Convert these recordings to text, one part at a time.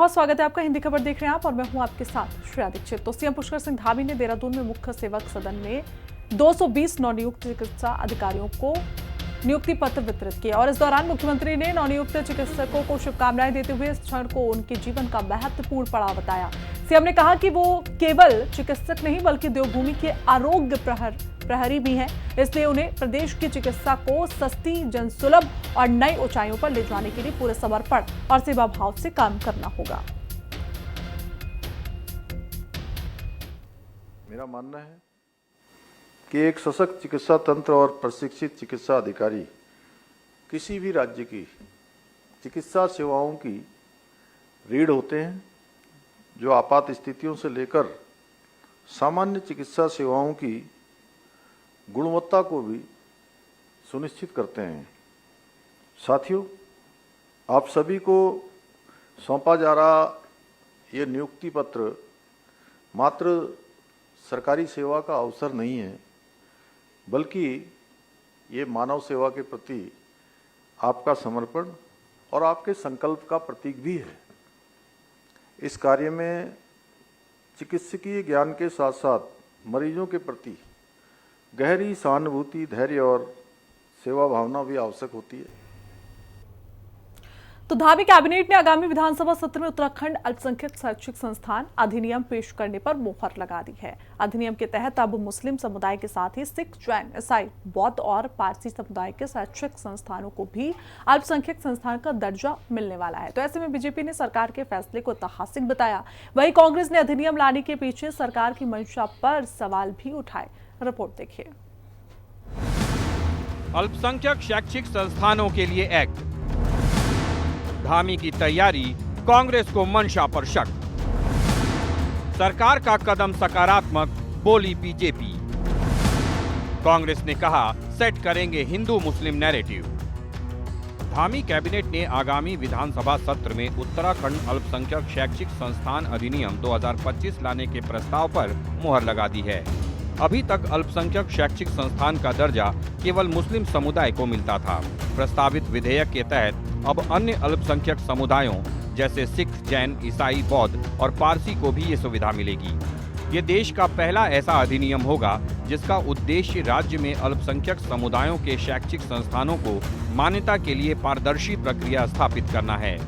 बहुत स्वागत है आपका। हिंदी खबर देख रहे हैं आप और मैं हूं आपके साथ श्रेया दीक्षित। तो सीएम पुष्कर सिंह धामी ने देहरादून में मुख्य सेवक सदन में 220 नवनियुक्त चिकित्सा अधिकारियों को नियुक्ति पत्र वितरित किए और इस दौरान मुख्यमंत्री ने नवनियुक्त चिकित्सकों को शुभकामनाएं देते हुए इस क्षण को उनके जीवन का महत्वपूर्ण पड़ाव बताया। सीएम ने कहा कि वो केवल चिकित्सक नहीं बल्कि देवभूमि के आरोग्य प्रहरी भी हैं, इसलिए उन्हें प्रदेश की चिकित्सा को सस्ती, जनसुलभ और नई ऊंचाइयों पर ले जाने के लिए पूरे समर्पण और सेवा भाव से काम करना होगा। मेरा मानना है कि एक सशक्त चिकित्सा तंत्र और प्रशिक्षित चिकित्सा अधिकारी किसी भी राज्य की चिकित्सा सेवाओं की रीढ़ होते हैं, जो आपात स्थितियों से लेकर सामान्य चिकित्सा सेवाओं की गुणवत्ता को भी सुनिश्चित करते हैं। साथियों, आप सभी को सौंपा जा रहा ये नियुक्ति पत्र मात्र सरकारी सेवा का अवसर नहीं है, बल्कि ये मानव सेवा के प्रति आपका समर्पण और आपके संकल्प का प्रतीक भी है। इस कार्य में चिकित्सकीय ज्ञान के साथ साथ मरीजों के प्रति गहरी सहानुभूति, धैर्य और सेवा भावना भी आवश्यक होती है। तो धामी कैबिनेट ने आगामी विधानसभा सत्र में उत्तराखंड अल्पसंख्यक शैक्षिक संस्थान अधिनियम पेश करने पर मुहर लगा दी है। अधिनियम के तहत अब मुस्लिम समुदाय के साथ ही सिख, जैन, ईसाई, बौद्ध और पारसी समुदाय के शैक्षिक संस्थानों को भी अल्पसंख्यक संस्थान का दर्जा मिलने वाला है। तो ऐसे में बीजेपी ने सरकार के फैसले को ऐतिहासिक बताया। वहीं कांग्रेस ने अधिनियम लाने के पीछे सरकार की मंशा पर सवाल भी उठाए। रिपोर्ट देखिए। अल्पसंख्यक शैक्षिक संस्थानों के लिए एक्ट, धामी की तैयारी, कांग्रेस को मंशा पर शक। सरकार का कदम सकारात्मक, बोली बीजेपी। कांग्रेस ने कहा सेट करेंगे हिंदू मुस्लिम नैरेटिव। धामी कैबिनेट ने आगामी विधानसभा सत्र में उत्तराखंड अल्पसंख्यक शैक्षिक संस्थान अधिनियम 2025 लाने के प्रस्ताव पर मुहर लगा दी है। अभी तक अल्पसंख्यक शैक्षिक संस्थान का दर्जा केवल मुस्लिम समुदाय को मिलता था। प्रस्तावित विधेयक के तहत अब अन्य अल्पसंख्यक समुदायों जैसे सिख, जैन, ईसाई, बौद्ध और पारसी को भी ये सुविधा मिलेगी। ये देश का पहला ऐसा अधिनियम होगा जिसका उद्देश्य राज्य में अल्पसंख्यक समुदायों के शैक्षिक संस्थानों को मान्यता के लिए पारदर्शी प्रक्रिया स्थापित करना है।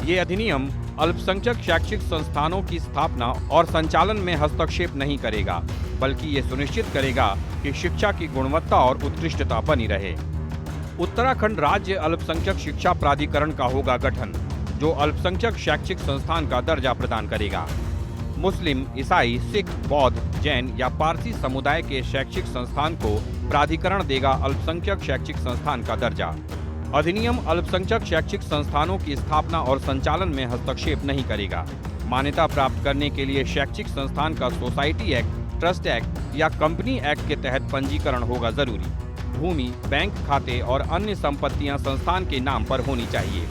ये अधिनियम अल्पसंख्यक शैक्षिक संस्थानों की स्थापना और संचालन में हस्तक्षेप नहीं करेगा, बल्कि ये सुनिश्चित करेगा कि शिक्षा की गुणवत्ता और उत्कृष्टता बनी रहे। उत्तराखंड राज्य अल्पसंख्यक शिक्षा प्राधिकरण का होगा गठन, जो अल्पसंख्यक शैक्षिक संस्थान का दर्जा प्रदान करेगा। मुस्लिम, ईसाई, सिख, बौद्ध, जैन या पारसी समुदाय के शैक्षिक संस्थान को प्राधिकरण देगा अल्पसंख्यक शैक्षिक संस्थान का दर्जा। अधिनियम अल्पसंख्यक शैक्षिक संस्थानों की स्थापना और संचालन में हस्तक्षेप नहीं करेगा। मान्यता प्राप्त करने के लिए शैक्षिक संस्थान का सोसाइटी एक्ट, ट्रस्ट एक्ट या कंपनी एक्ट के तहत पंजीकरण होगा जरूरी। भूमि, बैंक खाते और अन्य संपत्तियां संस्थान के नाम पर होनी चाहिए।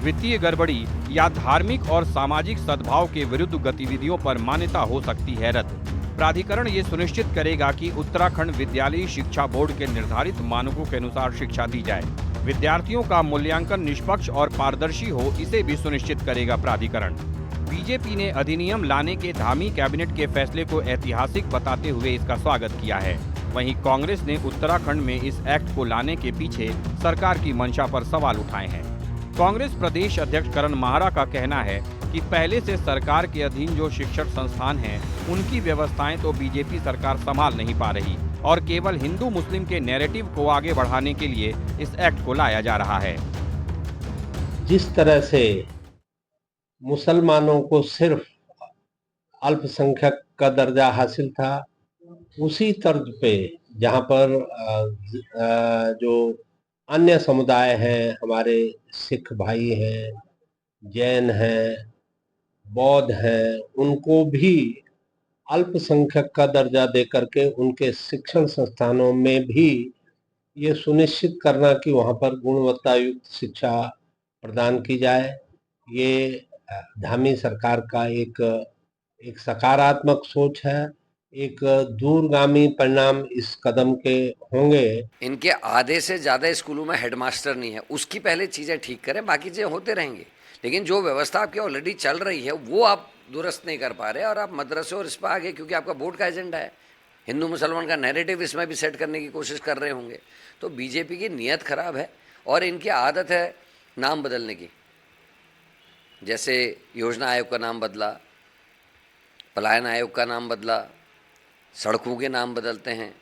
वित्तीय गड़बड़ी या धार्मिक और सामाजिक सद्भाव के विरुद्ध गतिविधियों पर मान्यता हो सकती है रद्द। प्राधिकरण ये सुनिश्चित करेगा कि उत्तराखंड विद्यालयी शिक्षा बोर्ड के निर्धारित मानकों के अनुसार शिक्षा दी जाए। विद्यार्थियों का मूल्यांकन निष्पक्ष और पारदर्शी हो, इसे भी सुनिश्चित करेगा प्राधिकरण। बीजेपी ने अधिनियम लाने के धामी कैबिनेट के फैसले को ऐतिहासिक बताते हुए इसका स्वागत किया है। वहीं कांग्रेस ने उत्तराखंड में इस एक्ट को लाने के पीछे सरकार की मंशा पर सवाल उठाए हैं। कांग्रेस प्रदेश अध्यक्ष करण माहरा का कहना है कि पहले से सरकार के अधीन जो शिक्षण संस्थान हैं, उनकी व्यवस्थाएं तो बीजेपी सरकार संभाल नहीं पा रही और केवल हिंदू मुस्लिम के नैरेटिव को आगे बढ़ाने के लिए इस एक्ट को लाया जा रहा है। जिस तरह से मुसलमानों को सिर्फ अल्पसंख्यक का दर्जा हासिल था, उसी तर्ज पे जहाँ पर जो अन्य समुदाय हैं, हमारे सिख भाई हैं, जैन हैं, बौद्ध हैं, उनको भी अल्पसंख्यक का दर्जा दे करके उनके शिक्षण संस्थानों में भी ये सुनिश्चित करना कि वहाँ पर गुणवत्ता युक्त शिक्षा प्रदान की जाए। ये धामी सरकार का एक सकारात्मक सोच है। एक दूरगामी परिणाम इस कदम के होंगे। इनके आधे से ज़्यादा स्कूलों में हेडमास्टर नहीं है, उसकी पहले चीज़ें ठीक करें, बाकी चीज़ें होते रहेंगे। लेकिन जो व्यवस्था आपकी ऑलरेडी चल रही है वो आप दुरुस्त नहीं कर पा रहे और आप मदरसे और इस पर आगे, क्योंकि आपका वोट का एजेंडा है, हिंदू मुसलमान का नैरेटिव इसमें भी सेट करने की कोशिश कर रहे होंगे। तो बीजेपी की नीयत खराब है और इनकी आदत है नाम बदलने की। जैसे योजना आयोग का नाम बदला, पलायन आयोग का नाम बदला, सड़कों के नाम बदलते हैं।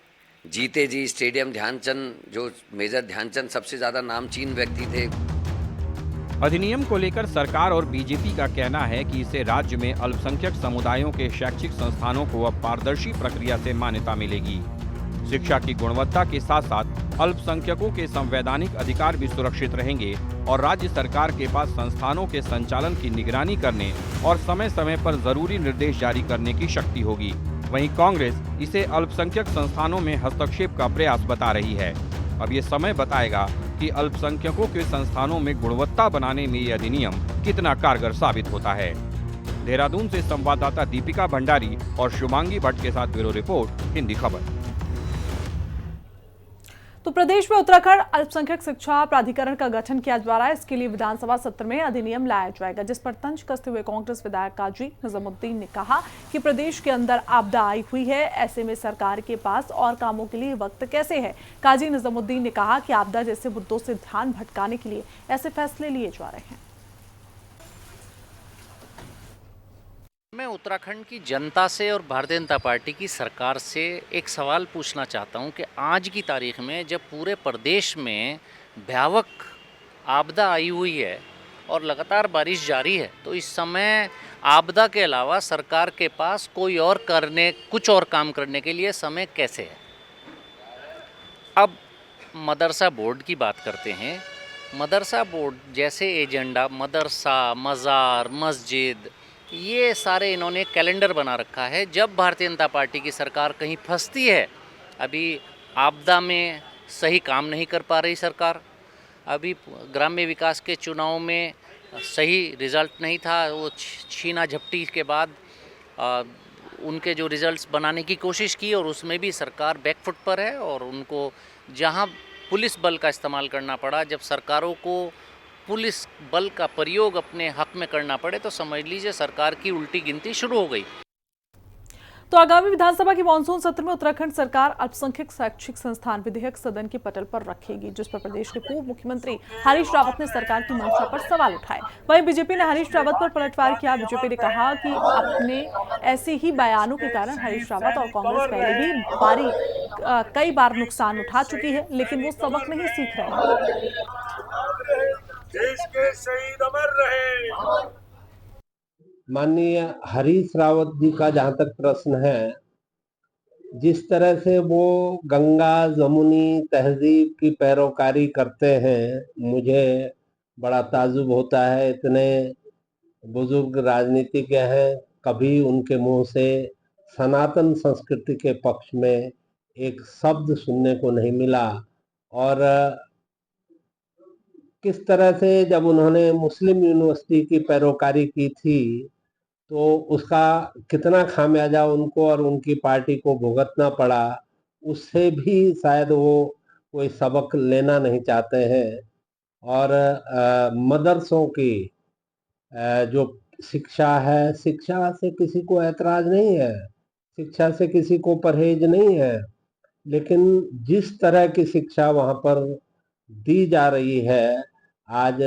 जीते जी स्टेडियम ध्यानचंद, जो मेजर ध्यानचंद सबसे ज़्यादा नामचीन व्यक्ति थे। अधिनियम को लेकर सरकार और बीजेपी का कहना है कि इससे राज्य में अल्पसंख्यक समुदायों के शैक्षिक संस्थानों को अब पारदर्शी प्रक्रिया से मान्यता मिलेगी। शिक्षा की गुणवत्ता के साथ साथ अल्पसंख्यकों के संवैधानिक अधिकार भी सुरक्षित रहेंगे और राज्य सरकार के पास संस्थानों के संचालन की निगरानी करने और समय समय पर जरूरी निर्देश जारी करने की शक्ति होगी। वहीं कांग्रेस इसे अल्पसंख्यक संस्थानों में हस्तक्षेप का प्रयास बता रही है। अब ये समय बताएगा कि अल्पसंख्यकों के संस्थानों में गुणवत्ता बनाने में ये अधिनियम कितना कारगर साबित होता है। देहरादून से संवाददाता दीपिका भंडारी और शुभांगी भट्ट के साथ ब्यूरो रिपोर्ट, हिंदी खबर। तो प्रदेश में उत्तराखंड अल्पसंख्यक शिक्षा प्राधिकरण का गठन किया जा रहा है। इसके लिए विधानसभा सत्र में अधिनियम लाया जाएगा, जिस पर तंज कसते हुए कांग्रेस विधायक काजी निजामुद्दीन ने कहा कि प्रदेश के अंदर आपदा आई हुई है, ऐसे में सरकार के पास और कामों के लिए वक्त कैसे है। काजी निजामुद्दीन ने कहा कि आपदा जैसे मुद्दों से ध्यान भटकाने के लिए ऐसे फैसले लिए जा रहे हैं। मैं उत्तराखंड की जनता से और भारतीय जनता पार्टी की सरकार से एक सवाल पूछना चाहता हूं कि आज की तारीख में जब पूरे प्रदेश में भयावह आपदा आई हुई है और लगातार बारिश जारी है, तो इस समय आपदा के अलावा सरकार के पास कुछ और काम करने के लिए समय कैसे है। अब मदरसा बोर्ड की बात करते हैं। मदरसा बोर्ड जैसे एजेंडा, मदरसा, मज़ार, मस्जिद, ये सारे इन्होंने कैलेंडर बना रखा है। जब भारतीय जनता पार्टी की सरकार कहीं फंसती है, अभी आपदा में सही काम नहीं कर पा रही सरकार, अभी ग्राम्य विकास के चुनाव में सही रिज़ल्ट नहीं था, वो छीना झपटी के बाद उनके जो रिज़ल्ट्स बनाने की कोशिश की और उसमें भी सरकार बैकफुट पर है और उनको जहां पुलिस बल का इस्तेमाल करना पड़ा, जब सरकारों को पुलिस बल का प्रयोग अपने हक में करना पड़े, तो समझ लीजिए सरकार की उल्टी गिनती शुरू हो गई। तो आगामी विधानसभा के मानसून सत्र में उत्तराखंड सरकार अल्पसंख्यक शैक्षिक संस्थान विधेयक सदन के पटल पर रखेगी, जिस पर प्रदेश के पूर्व मुख्यमंत्री हरीश रावत ने सरकार की मंशा पर सवाल उठाए। वहीं बीजेपी ने हरीश रावत पर पलटवार किया। बीजेपी ने कहा कि अपने ऐसे ही बयानों के कारण हरीश रावत और कांग्रेस पहले भी कई बार नुकसान उठा चुकी है, लेकिन वो सबक नहीं सीख रहे। देश के शहीद अमर रहे। माननीय हरीश रावत जी का जहाँ तक प्रश्न है, जिस तरह से वो गंगा जमुनी तहजीब की पैरोकारी करते हैं, मुझे बड़ा ताज्जुब होता है। इतने बुजुर्ग राजनीतिज्ञ हैं, कभी उनके मुंह से सनातन संस्कृति के पक्ष में एक शब्द सुनने को नहीं मिला। और किस तरह से जब उन्होंने मुस्लिम यूनिवर्सिटी की पैरोकारी की थी, तो उसका कितना खामियाजा उनको और उनकी पार्टी को भुगतना पड़ा, उससे भी शायद वो कोई सबक लेना नहीं चाहते हैं। और मदरसों की जो शिक्षा है, शिक्षा से किसी को ऐतराज नहीं है, शिक्षा से किसी को परहेज नहीं है, लेकिन जिस तरह की शिक्षा वहाँ पर दी जा रही है, आज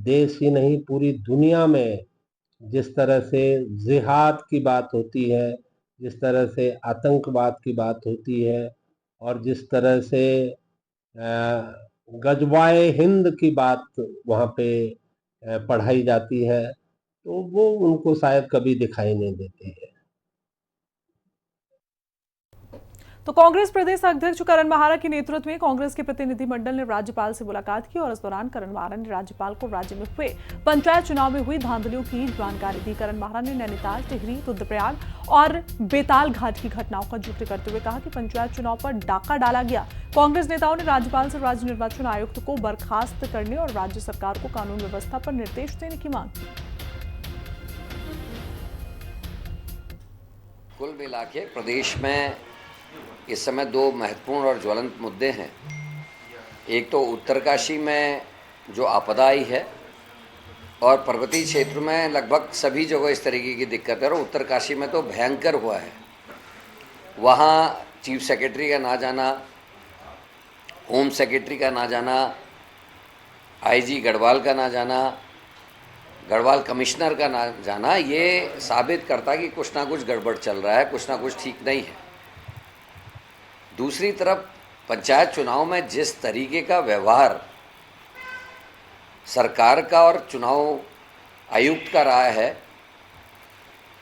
देश ही नहीं पूरी दुनिया में जिस तरह से जिहाद की बात होती है, जिस तरह से आतंकवाद की बात होती है और जिस तरह से गजवाए हिंद की बात वहाँ पे पढ़ाई जाती है, तो वो उनको शायद कभी दिखाई नहीं देती है। तो कांग्रेस प्रदेश अध्यक्ष करण माहारा के नेतृत्व में कांग्रेस के प्रतिनिधिमंडल ने राज्यपाल से मुलाकात की और इस दौरान करण माहारा ने राज्यपाल को राज्य में हुए पंचायत चुनाव में हुई धांधलियों की जानकारी दी। करण माहारा ने नैनीताल, टिहरी, रुद्रप्रयाग और बेताल घाट की घटनाओं का जिक्र करते हुए कहा कि पंचायत चुनाव पर डाका डाला गया। कांग्रेस नेताओं ने राज्यपाल से राज्य निर्वाचन आयुक्त को बर्खास्त करने और राज्य सरकार को कानून व्यवस्था पर निर्देश देने की मांग की। कुल मिला के प्रदेश में इस समय दो महत्वपूर्ण और ज्वलंत मुद्दे हैं। एक तो उत्तरकाशी में जो आपदा आई है और पर्वतीय क्षेत्र में लगभग सभी जगह इस तरीके की दिक्कत है और उत्तरकाशी में तो भयंकर हुआ है। वहाँ चीफ सेक्रेटरी का ना जाना, होम सेक्रेटरी का ना जाना, आईजी गढ़वाल का ना जाना, गढ़वाल कमिश्नर का ना जाना, ये साबित करता है कि कुछ ना कुछ गड़बड़ चल रहा है, कुछ ना कुछ ठीक नहीं है। दूसरी तरफ पंचायत चुनाव में जिस तरीके का व्यवहार सरकार का और चुनाव आयुक्त का रहा है,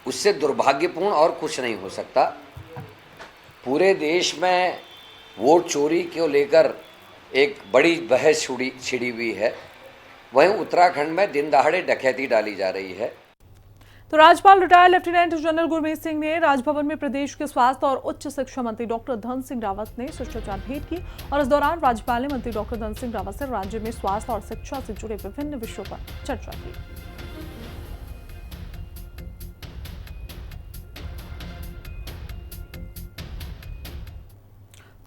उससे दुर्भाग्यपूर्ण और कुछ नहीं हो सकता। पूरे देश में वोट चोरी को लेकर एक बड़ी बहस छिड़ी हुई है, वहीं उत्तराखंड में दिन दहाड़े डकैती डाली जा रही है। तो राज्यपाल retired lieutenant general Gurmeet Singh ने राजभवन में प्रदेश के स्वास्थ्य और उच्च शिक्षा मंत्री डॉक्टर धन सिंह रावत ने शिष्टाचार भेंट की और इस दौरान राज्यपाल ने मंत्री डॉक्टर धन सिंह रावत से राज्य में स्वास्थ्य और शिक्षा से जुड़े विभिन्न विषयों पर चर्चा की।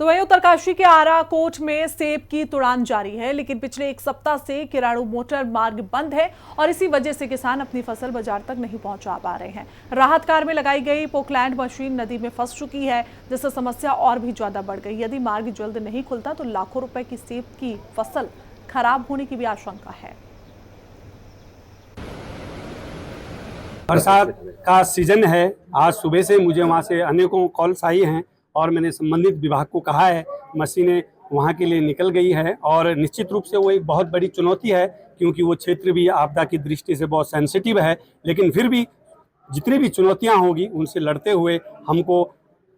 तो वहीं उत्तरकाशी के आराकोट में सेब की तुड़ान जारी है, लेकिन पिछले एक सप्ताह से किराड़ू मोटर मार्ग बंद है और इसी वजह से किसान अपनी फसल बाजार तक नहीं पहुंचा पा रहे हैं। राहत कार्य में लगाई गई पोकलैंड मशीन नदी में फंस चुकी है, जिससे समस्या और भी ज्यादा बढ़ गई। यदि मार्ग जल्द नहीं खुलता तो लाखों रुपए की सेब की फसल खराब होने की भी आशंका है। बरसात का सीजन है। आज सुबह से मुझे वहाँ से अनेकों कॉल्स आई हैं और मैंने संबंधित विभाग को कहा है, मशीनें वहाँ के लिए निकल गई है और निश्चित रूप से वो एक बहुत बड़ी चुनौती है, क्योंकि वो क्षेत्र भी आपदा की दृष्टि से बहुत सेंसिटिव है। लेकिन फिर भी जितनी भी चुनौतियाँ होगी उनसे लड़ते हुए हमको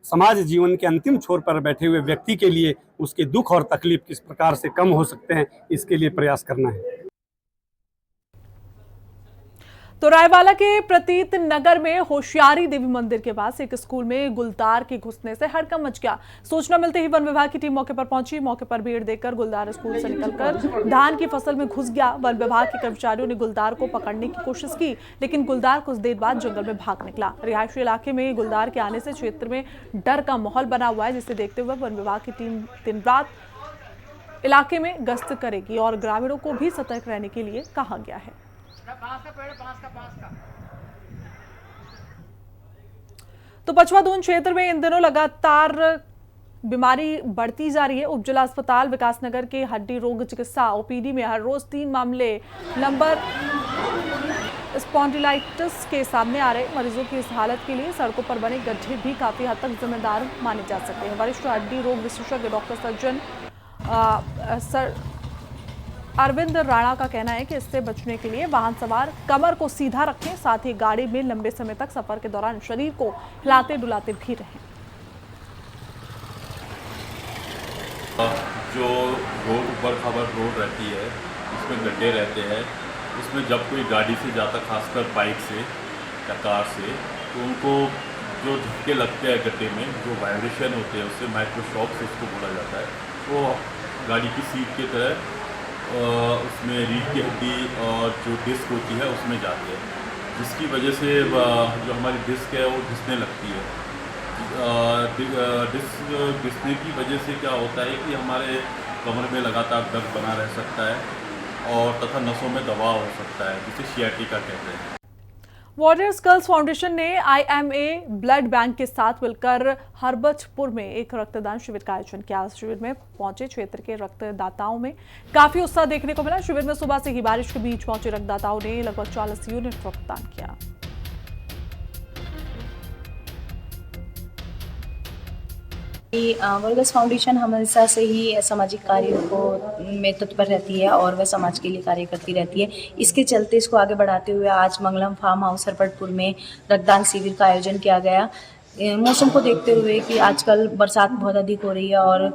समाज जीवन के अंतिम छोर पर बैठे हुए व्यक्ति के लिए उसके दुख और तकलीफ किस प्रकार से कम हो सकते हैं, इसके लिए प्रयास करना है। तो रायवाला के प्रतीत नगर में होशियारी देवी मंदिर के पास एक स्कूल में गुलदार के घुसने से हड़कंप मच गया। सूचना मिलते ही वन विभाग की टीम मौके पर पहुंची। मौके पर भीड़ देखकर गुलदार स्कूल से निकलकर धान की फसल में घुस गया। वन विभाग के कर्मचारियों ने गुलदार को पकड़ने की कोशिश की, लेकिन गुलदार कुछ देर बाद जंगल में भाग निकला। रिहायशी इलाके में गुलदार के आने से क्षेत्र में डर का माहौल बना हुआ है, जिसे देखते हुए वन विभाग की टीम दिन रात इलाके में गश्त करेगी और ग्रामीणों को भी सतर्क रहने के लिए कहा गया है। तो पचवा दून क्षेत्र में इन दिनों लगातार बीमारी बढ़ती जा रही है। उपजिला अस्पताल विकासनगर के हड्डी रोग चिकित्सा ओपीडी में हर रोज 3 मामले नंबर स्पॉन्डिलाइटिस के सामने आ रहे। मरीजों की इस हालत के लिए सड़कों पर बने गड्ढे भी काफी हद तक जिम्मेदार माने जा सकते हैं। वरिष्ठ हड्डी रोग विशेषज्ञ डॉक्टर सर्जन अरविंद राणा का कहना है कि इससे बचने के लिए वाहन सवार कमर को सीधा रखें, साथ ही गाड़ी में लंबे समय तक सफर के दौरान शरीर को हिलाते डुलाते भी रहें। जो रोड ऊपर खबर रोड रहती है, उसमें गड्ढे रहते हैं, उसमें जब कोई गाड़ी से जाता, खासकर बाइक से या कार से, तो उनको जो झटके लगते हैं गड्ढे में, जो वाइब्रेशन होते हैं, उससे माइक्रोशॉक से उसको बोला जाता है। वो गाड़ी की सीट की तरह उसमें रीढ़ की हड्डी और जो डिस्क होती है उसमें जाते हैं, जिसकी वजह से जो हमारी डिस्क है वो घिसने लगती है। डिस्क घिसने की वजह से क्या होता है कि हमारे कमर में लगातार दर्द बना रह सकता है और तथा नसों में दबाव हो सकता है, जिसे सियाटिका कहते हैं। वॉरियर्स गर्ल्स फाउंडेशन ने IMA ब्लड बैंक के साथ मिलकर हरबचपुर में एक रक्तदान शिविर का आयोजन किया। शिविर में पहुंचे क्षेत्र के रक्तदाताओं में काफी उत्साह देखने को मिला। शिविर में सुबह से ही बारिश के बीच पहुंचे रक्तदाताओं ने लगभग 40 यूनिट रक्तदान किया। वॉरियर्स फाउंडेशन हमेशा से ही सामाजिक कार्यों को में तत्पर रहती है और वह समाज के लिए कार्य करती रहती है। इसके चलते इसको आगे बढ़ाते हुए आज मंगलम फार्म हाउस हरबचपुर में रक्तदान शिविर का आयोजन किया गया। मौसम को देखते हुए कि आजकल बरसात बहुत अधिक हो रही है और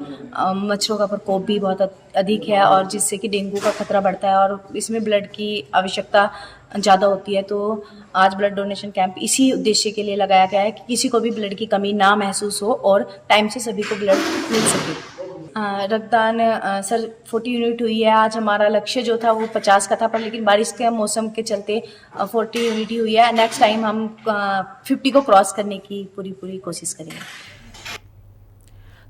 मच्छरों का प्रकोप भी बहुत अधिक है और जिससे कि डेंगू का खतरा बढ़ता है और इसमें ब्लड की आवश्यकता ज़्यादा होती है। तो आज ब्लड डोनेशन कैंप इसी उद्देश्य के लिए लगाया गया है कि किसी को भी ब्लड की कमी ना महसूस हो और टाइम से सभी को ब्लड मिल सके। रक्तदान सर 40 यूनिट हुई है। आज हमारा लक्ष्य जो था वो 50 का था, पर लेकिन बारिश के मौसम के चलते 40 यूनिट ही हुई है। नेक्स्ट टाइम हम 50 को क्रॉस करने की पूरी कोशिश करेंगे।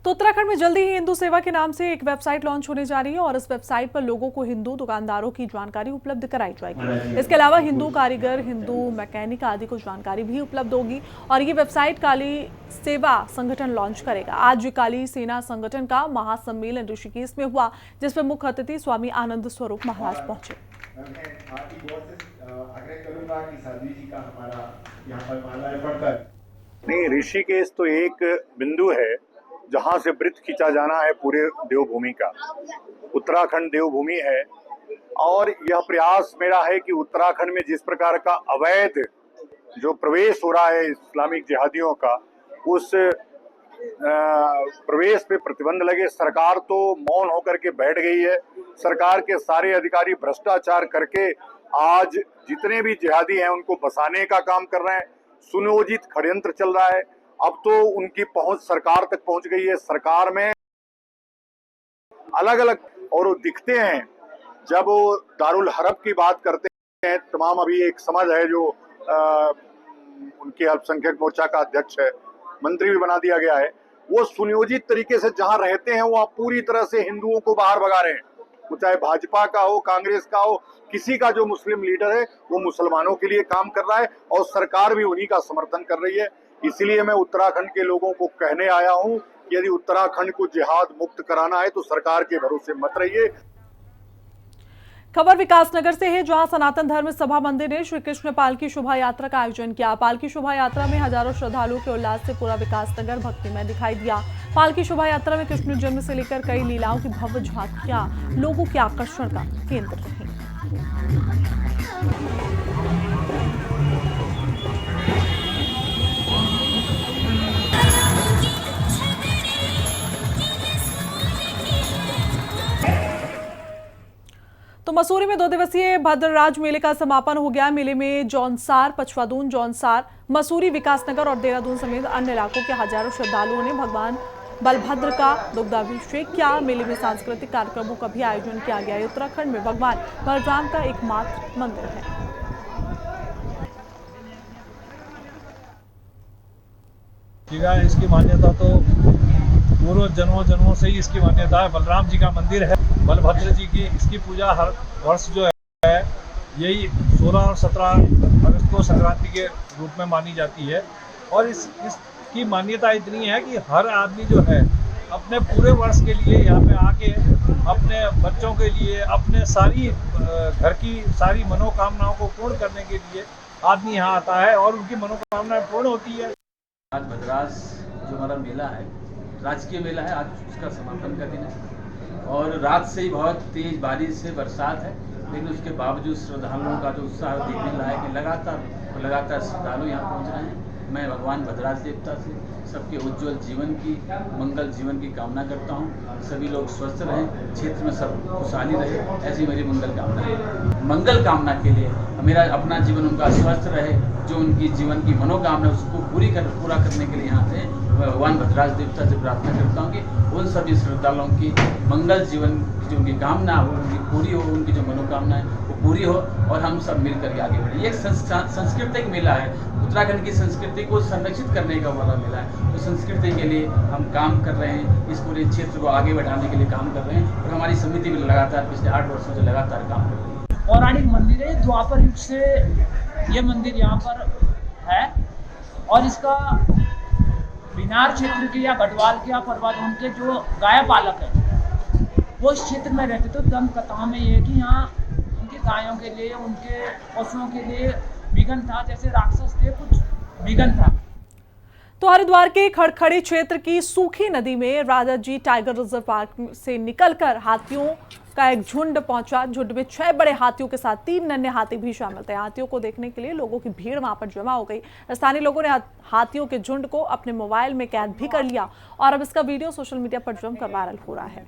तो उत्तराखंड में जल्दी ही हिंदू सेवा के नाम से एक वेबसाइट लॉन्च होने जा रही है और इस वेबसाइट पर लोगों को हिंदू दुकानदारों की जानकारी उपलब्ध कराई जाएगी। इसके अलावा हिंदू कारीगर, हिंदू मैकेनिक आदि को जानकारी भी उपलब्ध होगी और ये वेबसाइट काली सेवा संगठन लॉन्च करेगा। आज काली सेना संगठन का महासम्मेलन ऋषिकेश में हुआ, जिसमें मुख्य अतिथि स्वामी आनंद स्वरूप महाराज पहुंचे। नहीं, ऋषिकेश तो एक बिंदु है जहां से वृत्त खींचा जाना है पूरे देवभूमि का। उत्तराखंड देवभूमि है और यह प्रयास मेरा है कि उत्तराखंड में जिस प्रकार का अवैध जो प्रवेश हो रहा है इस्लामिक जिहादियों का, उस प्रवेश पे प्रतिबंध लगे। सरकार तो मौन होकर के बैठ गई है। सरकार के सारे अधिकारी भ्रष्टाचार करके आज जितने भी जिहादी हैं उनको बसाने का काम कर रहे हैं। सुनियोजित षड्यंत्र चल रहा है। अब तो उनकी पहुंच सरकार तक पहुंच गई है। सरकार में अलग अलग और दिखते हैं। जब वो दारुल हरब की बात करते हैं, तमाम अभी एक समझ है जो उनके अल्पसंख्यक मोर्चा का अध्यक्ष है, मंत्री भी बना दिया गया है, वो सुनियोजित तरीके से जहां रहते हैं वहां पूरी तरह से हिंदुओं को बाहर भगा रहे हैं। वो चाहे भाजपा का हो, कांग्रेस का हो, किसी का जो मुस्लिम लीडर है वो मुसलमानों के लिए काम कर रहा है और सरकार भी उन्हीं का समर्थन कर रही है। इसलिए मैं उत्तराखंड के लोगों को कहने आया हूं कि यदि उत्तराखंड को जिहाद मुक्त कराना है तो सरकार के भरोसे मत रहिए। खबर विकासनगर से है, जहां सनातन धर्म सभा मंदिर ने श्री कृष्ण पालकी शोभा यात्रा का आयोजन किया। पालकी शोभा यात्रा में हजारों श्रद्धालुओं के उल्लास से पूरा विकासनगर भक्तिमय दिखाई दिया। पालकी शोभा यात्रा में कृष्ण जन्म से लेकर कई लीलाओं की भव्य झांकियां लोगों के आकर्षण का केंद्र रही। तो मसूरी में 2 दिवसीय भद्रराज मेले का समापन हो गया। मेले में जौनसार, पछवादून, जौनसार, मसूरी, विकासनगर और देहरादून समेत अन्य इलाकों के हजारों श्रद्धालुओं ने भगवान बलभद्र का दुग्धाभिषेक किया। मेले में सांस्कृतिक कार्यक्रमों का भी आयोजन किया गया। उत्तराखंड में भगवान बलराम का एकमात्र मंदिर है। इसकी मान्यता तो पूर्व जन्मों से ही इसकी मान्यता है। बलराम जी का मंदिर है, बलभद्र जी की इसकी पूजा हर वर्ष जो है यही 16 और 17 अगस्त को संक्रांति के रूप में मानी जाती है। और इसकी मान्यता इतनी है कि हर आदमी जो है अपने पूरे वर्ष के लिए यहाँ पे आके अपने बच्चों के लिए, अपने सारी घर की सारी मनोकामनाओं को पूर्ण करने के लिए आदमी यहाँ आता है और उनकी मनोकामनाएं पूर्ण होती है। आज भद्राज जो हमारा मेला है, राजकीय मेला है, आज उसका समापन का दिन है और रात से ही बहुत तेज बारिश से बरसात है, लेकिन उसके बावजूद श्रद्धालुओं का जो उत्साह देखने में लायक है। लगातार श्रद्धालु यहाँ पहुँच रहे हैं। मैं भगवान भद्राज देवता से सबके उज्जवल जीवन की, मंगल जीवन की कामना करता हूँ। सभी लोग स्वस्थ रहें, क्षेत्र में सब खुशहाली रहे, ऐसी मेरी मंगल कामना है। मंगल कामना के लिए मेरा अपना जीवन उनका स्वस्थ रहे, जो उनकी जीवन की मनोकामना उसको पूरा करने के लिए यहाँ से मैं भगवान भद्राज देवता से प्रार्थना करता हूँ कि उन सभी श्रद्धालुओं की मंगल जीवन की जो उनकी कामना हो उनकी पूरी हो, उनकी जो मनोकामना है वो पूरी हो और हम सब मिलकर के आगे बढ़े। ये एक सांस्कृतिक मेला है, उत्तराखंड की संस्कृति को संरक्षित करने का वाला मेला है। तो संस्कृति के लिए हम काम कर रहे हैं, इस पूरे क्षेत्र को आगे बढ़ाने के लिए काम कर रहे हैं और हमारी समिति भी लगातार पिछले 8 वर्षों से लगातार काम कर रही है। पौराणिक मंदिर है, द्वापर युग से ये मंदिर यहाँ पर है और इसका बिनार क्षेत्र के या गढ़वाल के या परवादून के जो गाय पालक है वो इस क्षेत्र में रहते। तो दंत कथाओं में ये है कि यहाँ उनकी गायों के लिए, उनके पशुओं के लिए विघन था, जैसे राक्षस थे कुछ विघन था। तो हरिद्वार के खड़खड़ी क्षेत्र की सूखी नदी में राजा जी टाइगर रिजर्व पार्क से निकलकर हाथियों का एक झुंड पहुंचा। झुंड में 6 बड़े हाथियों के साथ 3 नन्हे हाथी भी शामिल थे। हाथियों को देखने के लिए लोगों की भीड़ वहां पर जमा हो गई। स्थानीय लोगों ने हाथियों के झुंड को अपने मोबाइल में कैद भी कर लिया और अब इसका वीडियो सोशल मीडिया पर जमकर वायरल हो रहा है।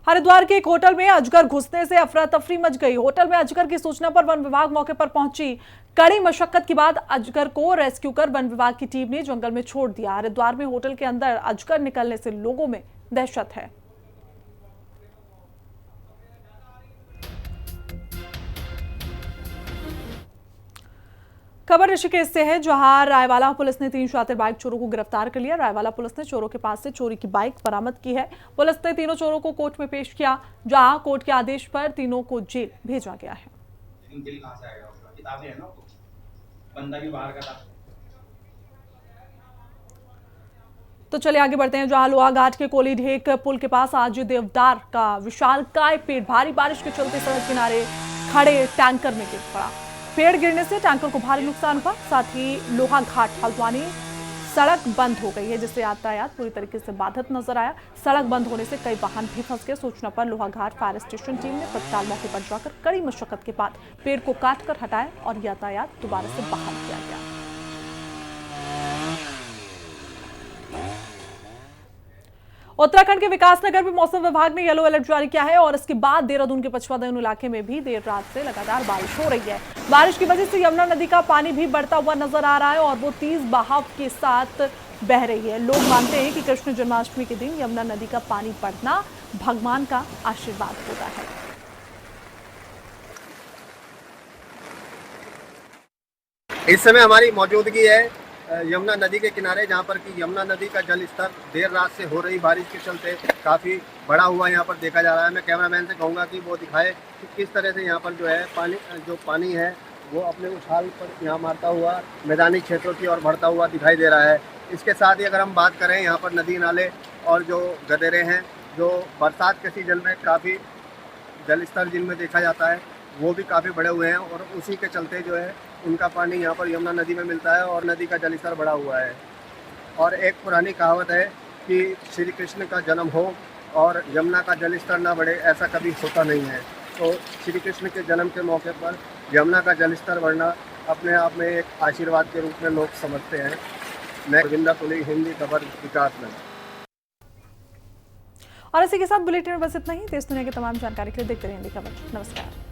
हरिद्वार के एक होटल में अजगर घुसने से अफरा तफरी मच गई। होटल में अजगर की सूचना पर वन विभाग मौके पर पहुंची। कड़ी मशक्कत के बाद अजगर को रेस्क्यू कर वन विभाग की टीम ने जंगल में छोड़ दिया। हरिद्वार में होटल के अंदर अजगर निकलने से लोगों में दहशत है। खबर ऋषिकेश से है, जहां रायवाला पुलिस ने 3 शातिर बाइक चोरों को गिरफ्तार कर लिया। रायवाला पुलिस ने चोरों के पास से चोरी की बाइक बरामद की है। पुलिस ने तीनों चोरों को कोर्ट में पेश किया, जहां कोर्ट के आदेश पर तीनों को जेल भेजा गया है। जेल कहां से आएगा? उसका किताबें है ना, बंदा भी बाहर का था। तो चलिए आगे बढ़ते हैं, जहां लोहाघाट के कोली ढेक पुल के पास आज देवदार का विशालकाय पेड़ भारी बारिश के चलते सड़क किनारे खड़े टैंकर में गिर पड़ा। पेड़ गिरने से टैंकर को भारी नुकसान हुआ। साथ ही लोहाघाट हल्द्वानी सड़क बंद हो गई है, जिससे यातायात पूरी तरीके से बाधित नजर आया। सड़क बंद होने से कई वाहन भी फंस गए। सूचना पर लोहाघाट फायर स्टेशन टीम ने तत्काल मौके पर जाकर कड़ी मशक्कत के बाद पेड़ को काटकर हटाया और यातायात दोबारा से बहाल किया गया। उत्तराखंड के विकासनगर में मौसम विभाग ने येलो अलर्ट जारी किया है और इसके बाद देहरादून के पचवादन इलाके में भी देर रात से लगातार बारिश हो रही है। बारिश की वजह से यमुना नदी का पानी भी बढ़ता हुआ नजर आ रहा है और वो तेज बहाव के साथ बह रही है। लोग मानते हैं कि कृष्ण जन्माष्टमी के दिन यमुना नदी का पानी बढ़ना भगवान का आशीर्वाद होता है। इस समय हमारी मौजूदगी है यमुना नदी के किनारे, जहाँ पर कि यमुना नदी का जल स्तर देर रात से हो रही बारिश के चलते काफ़ी बढ़ा हुआ यहाँ पर देखा जा रहा है। मैं कैमरामैन से कहूँगा कि वो दिखाए कि किस तरह से यहाँ पर जो है पानी है वो अपने उछाल पर यहाँ मारता हुआ मैदानी क्षेत्रों की ओर बढ़ता हुआ दिखाई दे रहा है। इसके साथ ही अगर हम बात करें यहाँ पर नदी नाले और जो गदेरे हैं, जो बरसात के सीजन में काफ़ी जल स्तर जिनमें देखा जाता है वो भी काफ़ी बढ़े हुए हैं और उसी के चलते जो है उनका पानी यहाँ पर यमुना नदी में मिलता है और नदी का जल स्तर बढ़ा हुआ है। और एक पुरानी कहावत है कि श्री कृष्ण का जन्म हो और यमुना का जल स्तर ना बढ़े, ऐसा कभी होता नहीं है। तो श्री कृष्ण के जन्म के मौके पर यमुना का जल स्तर बढ़ना अपने आप में एक आशीर्वाद के रूप में लोग समझते हैं। मैं रविंद्र पुली, हिंदी खबर, विकासनगर। और इसी के साथ बुलेटिन में बस इतना ही। देश दुनिया की तमाम जानकारी के लिए देखते रहिए हिंदी खबर। नमस्कार।